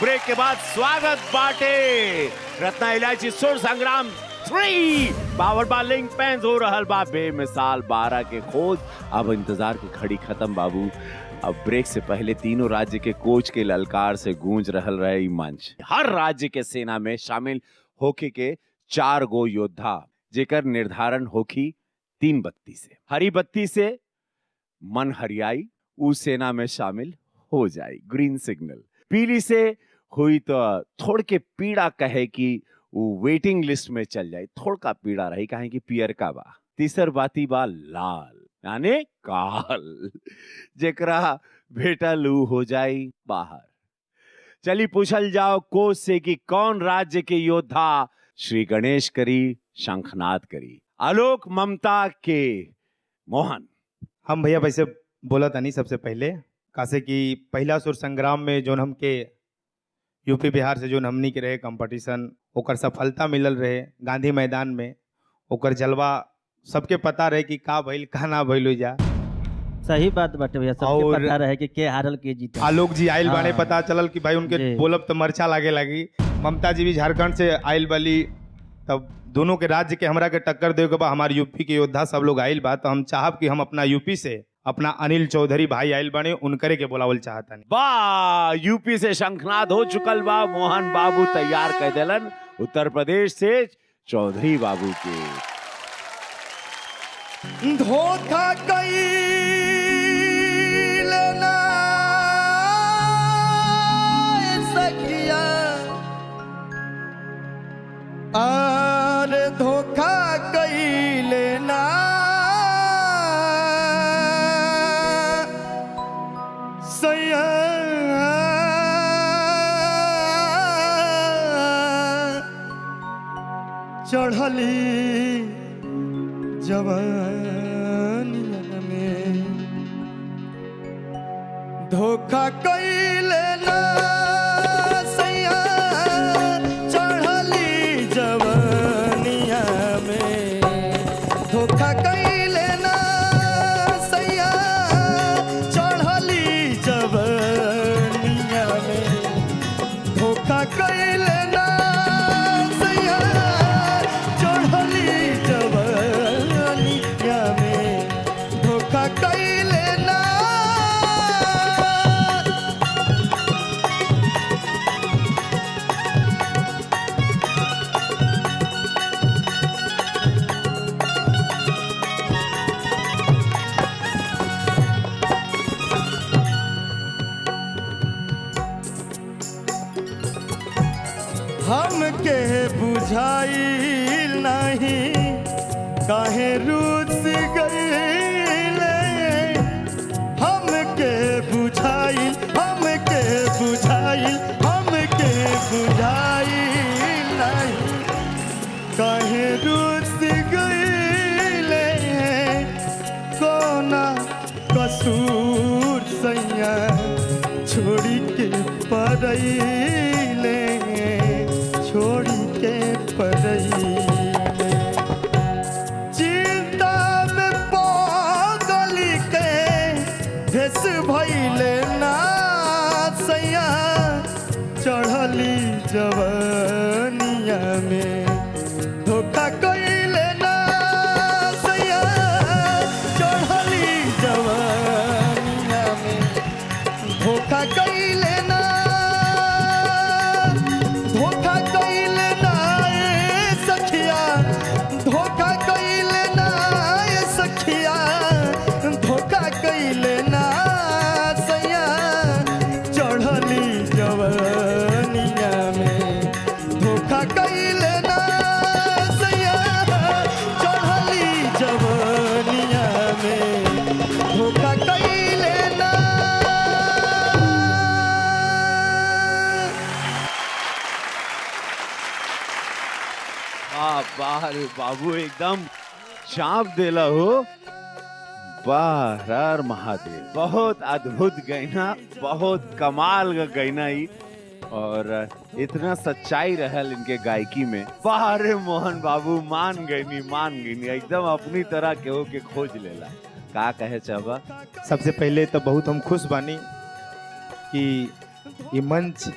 Break के बाद स्वागत बाटे रत्ना इलायची सुर संग्राम 3 पावर बा लिंक पेंस हो रहल बा बेमिसाल 12 के खोज। अब इंतजार की घड़ी खत्म बाबू। अब ब्रेक से पहले तीनों राज्य के कोच के ललकार से गूंज रहल रहे मंच। हर राज्य के सेना में शामिल होके के 4 गो योद्धा जेकर निर्धारण होखी 3 बत्ती से। हरी बत्ती से मन हरियाई उ सेना में शामिल हो जाए ग्रीन सिग्नल। पीली से हुई तो थोड़ के पीड़ा कहे कि वो वेटिंग लिस्ट में चल जाए, थोड़ का पीड़ा रही कहे कि पियर का बा। तीसर बाती बा लाल यानी काल जेकरा बेटा लू हो जाए बाहर। चली पूछल जाओ कोच से कि कौन राज्य के योद्धा श्री गणेश करी शंखनाद करी। आलोक ममता के मोहन। हम भैया वैसे बोला था नहीं सबसे पहले कासे कि पहला सुर संग्राम में जो हमके यूपी बिहार से जो हमनी के रहे कंपटीशन ओकर सफलता मिलल रहे गांधी मैदान में। ओकर जलवा सबके पता रहे कि का भइल का ना भइल जा। सही बात बाटे भैया, सबके पता रहे कि के हारल के जीतल। आलोक जी आइल बाने, पता चलल कि भाई उनके बोलब तो मरचा लागे लगी। ममता जी भी झारखंड से आइल बली, तब दोनों के राज्य के हमरा के टक्कर दे के बा। हमारे यूपी के योद्धा सब लोग आइल बा, तो हम चाहब कि हम अपना यूपी से अपना अनिल चौधरी भाई आइल बने उनकरे के बोलावल चाहता नहीं। बा यूपी से शंखनाद हो चुकल बा, मोहन बाबू तैयार कर देलन। उत्तर प्रदेश से चौधरी बाबू के धोखा कइलना सखिया आर धोखा कइलना सैया चढ़ली जवानिया में धोखा कइले ना सैया चढ़ली जवानिया में धोखा कइले ना सैया चढ़ली जवानिया में धोखा कइले ना सैया चढ़ली जवानिया में धोखा कइले ना। हमके बुझाइल नहीं काहे रूस गइले। हमके बुझाइल हमके बुझाइल हमके बुझाइल नहीं काहे रूस गइले। कोना कसूर सैया छोड़ी के परइले छोड़ी के परइले। चिंता में पागल के भेस भइले ना सैया चढ़ली जवानिया में धोखा कइले ना सैया चढ़ली जवानिया में धोखा कइले ना धोखा कइले ना ए सखिया धोखा कइले ना ए सखिया धोखा कइले ना सैया चढ़ली जवानिया में धोखा कइले ना सैया चढ़ली जवानिया में धोखा कइले ना। बाहर बाबू एकदम चाप देला हो। बाहर महादेव बहुत अद्भुत गैना, बहुत कमाल का गैना ही और इतना सच्चाई रहल इनके गायकी में। बाहर मोहन बाबू मान गईनी एकदम अपनी तरह के हो के खोज लेला। का कहे चाहबा? सबसे पहले तो बहुत हम खुश बानी कि ये मंच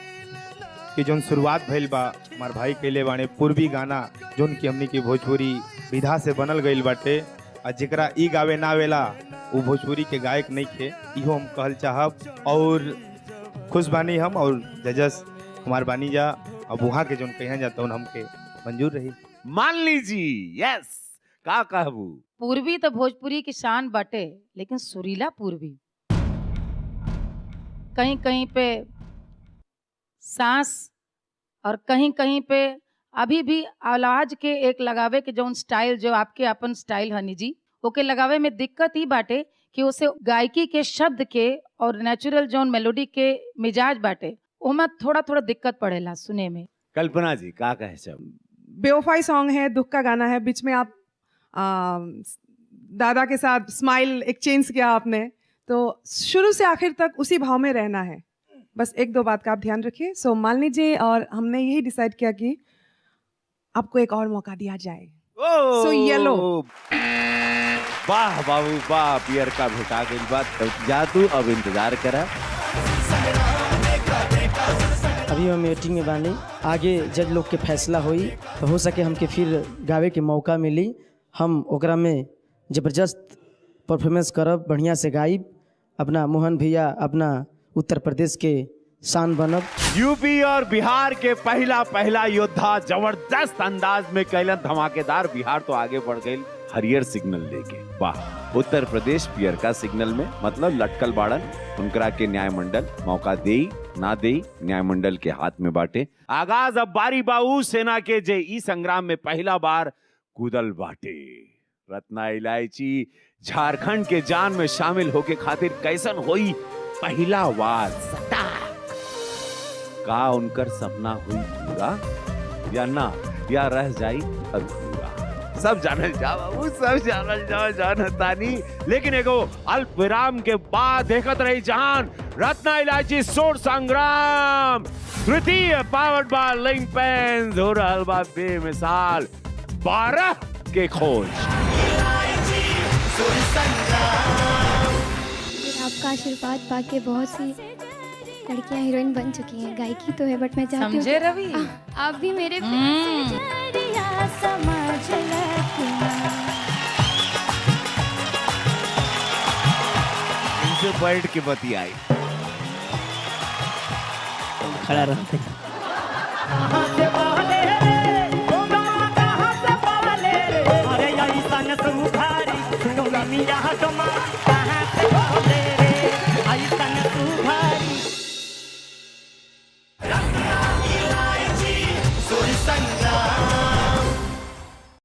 कि जोन शुरुआत भइल बा हमार भाई कैले बाने पूर्वी गाना जोन की हमनी की भोजपुरी विधा से बनल गइल बाटे और जेकरा ई गावे ना आवेला वो भोजपुरी के गायक नहीं थे, इहो हम कहल चाहब। और खुश बानी हम और जजस हमार बानी जा, अब वहाँ के जोन कहिया जाता हूँ हमके मंजूर रही। मान लीजिए यस का कहबू। पूर्वी तो भोजपुरी की शान बाटे, लेकिन सुरीला पूर्वी कहीं कहीं पे सांस और कहीं कहीं पे अभी भी आवाज के एक लगावे के जो स्टाइल जो आपके अपन स्टाइल हनी जी ओके लगावे में दिक्कत ही बाटे कि उसे गायकी के शब्द के और नेचुरल जोन मेलोडी के मिजाज बाटे ओमा थोड़ा थोड़ा दिक्कत पड़ेला सुने में। कल्पना जी का कहे सब। बेवफाई सॉन्ग है, दुख का गाना है, बीच में आप दादा के साथ स्माइल एक्सचेंज किया आपने, तो शुरू से आखिर तक उसी भाव में रहना है। बस एक दो बात का आप ध्यान रखिए। सो मान लीजिए और हमने यही डिसाइड किया कि आपको एक और मौका दिया जाए। So yellow. वाह बाबू वाह, पियर का भेटा गई बात जा तू अब इंतजार करा। अभी हम मीटिंग में बानी, आगे जज लोग के फैसला हुई तो हो सके हमके फिर गावे के मौका मिली, हम ओकरा में जबरदस्त परफॉर्मेंस करब, बढ़िया से गाइब, अपना मोहन भैया अपना उत्तर प्रदेश के शान बनब। यूपी और बिहार के पहला योद्धा जबरदस्त अंदाज में कैलन धमाकेदार। बिहार तो आगे बढ़ गई हरियर सिग्नल लेके, वाह। उत्तर प्रदेश पियर का सिग्नल में मतलब लटकल बाड़न, उनकरा के न्याय मंडल मौका दे ना दे न्याय मंडल के हाथ में बाटे। आगाज अब बारी बाऊ सेना के जे ई संग्राम में पहला बार कूदल बाटे। रत्ना इलायची झारखंड के जान में शामिल होके खातिर कैसन होई पहला वार सटाक। का उनकर सपना हुई पूरा या ना, या रह जाई अधूरा। सब जानल जाओ बाबू, सब जानल जाओ जानतानी। लेकिन एगो अल्प विराम के बाद देखत रही जहान रत्ना इलायची सोर संग्राम तृतीय पावर्ड बाय लिंक पेन्स हो रहल बा बेमिसाल 12 के खोज। आपका आशीर्वाद पाके बहुत सी लड़कियां हीरोइन बन चुकी हैं। गायकी तो है बट मैं चाहती हूँ समझे रवि, आप भी मेरे इनसे बैठ के बतियाई। खड़ा रहते अरे